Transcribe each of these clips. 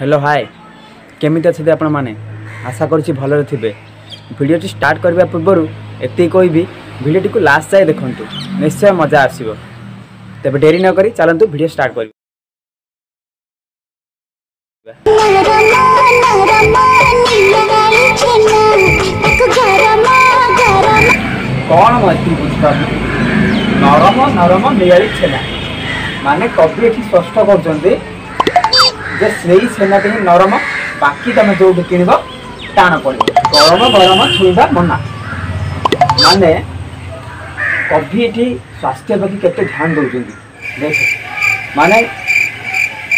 Hello hi केमिति अच्छे आपण मैंने आशा करुँची भलरे थे। भिडियो स्टार्ट करने पूर्व एति कहबी भिडियो को लास्ट जाए देखु निश्चय मजा आसो। तेज डेरी न करी चलतु भिडियो स्टार्ट कर। कौन मती बुझपार नरम नरम नियाली छेना माने कभी ये स्पष्ट कर छेना ही नरम बाकी तुम जो किण टाण पड़ो गरम गरम छुईबा मना माने कभी ये स्वास्थ्य प्रति केते ध्यान दौरान देख माने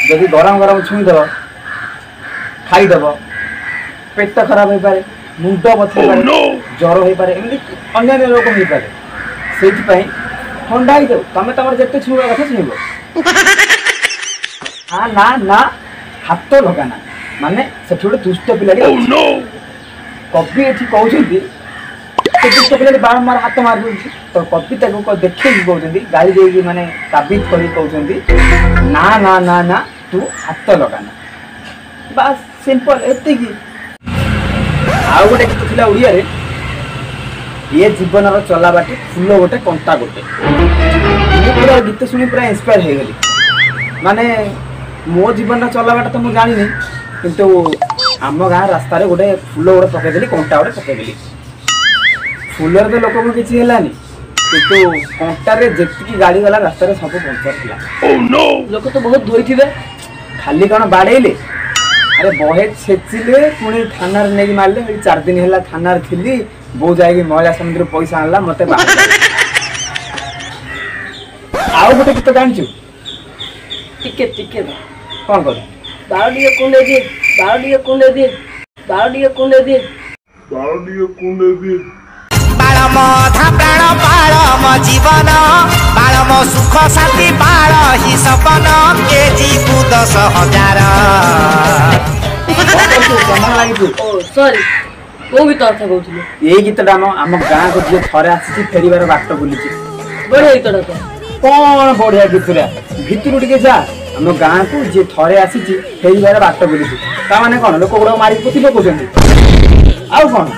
जदि गरम गरम छुईदेव खाईदेव पेट खराब हो पारे मुंड बथई पारे ज्वर हो पारे एमती अन्य रोग हो पारे से ठंडा ही दे तुम तुम जिते छुआ कथा छुब हाँ ना ना हाथ लगाना माने से गोटे दुष्ट पिला कभी ये कहते दुष्ट पिला बारंबार हाथ मार तो कभी देखे कहते गाड़ी दे माने ताबिज कर कहते ना ना ना ना तू हाथ लगाना बस सिंपल एति आउ गोटे गीत थिला ओडिया रे ये जीवन चला बाटे फुल गोटे कंटा गोटे पूरा गीत शुणी पूरा इंस्पायर हो गली माने मो जीवन चला बाटे तो मुझे जानी किंतु आम गाँ रास्ता गोटे फुल गोटे पकईदेली कंटा गोटे पकईदेली फुल तो लोक को किसी है किंतु कंटारे जी गाड़ी गला रास्ता सब पंचर लोक तो बहुत धोई थे खाली कौन बाड़े अरे बहे छेचिले पुणी थाना नहीं मारे 4 दिन है थाना थी बो जाए महिला समिति पैसा आनला मत आउ गोटे गीत जानचु टिके टिके कौन कर बारडिया कुंडे दे बारडिया कुंडे दे बारडिया कुंडे दे बारडिया कुंडे दे बाळम धा प्राण बाळम जीवन बाळम सुख शांति बाळ ही सपन केजी को 10,000 सॉरी वो गीत अर्थ कहूँ ये गीतटा आम गाँ को जी थे आसी फेरबार बाट बुली बढ़िया गीत कौन बढ़िया गीत भितर टे जा आम गाँ को जी थे आसी फेरबार बाट बुली ताने कौन लोक गुड़ा मारी पोती पकाउं आउ कौन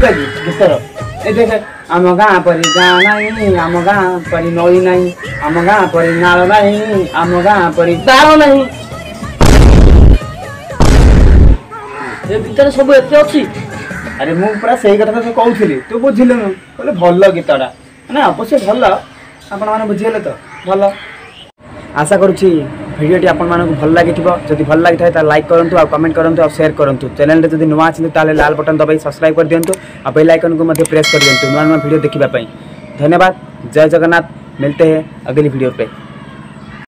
गीतर ए देख आम गाँ परी गाँ नहीं आम गाँ परी नई नहीं आम गाँ परी नाल नहीं आम गाँ परी बाड़ नहीं भीतर सब एत अच्छी अरे मु पूरा सही कथा तो कहूली तू बुझिलु कहले भल गीतटा ना अवश्य भल आपण माने बुझिले तो भल आशा करुँची भिडियोटी आपण मानक भल लगी जदि भल लगी था लाइक करूँ और कमेंट करूँ और शेयर करूँ चैनल जब नुआ अच्छे लाल बटन दबाई सब्सक्राइब कर दिंतु और बेल आइकन को प्रेस कर दिंतु नुआ नुआ वीडियो देखा धन्यवाद। जय जगन्नाथ। मिलते हैं अगली वीडियो पे।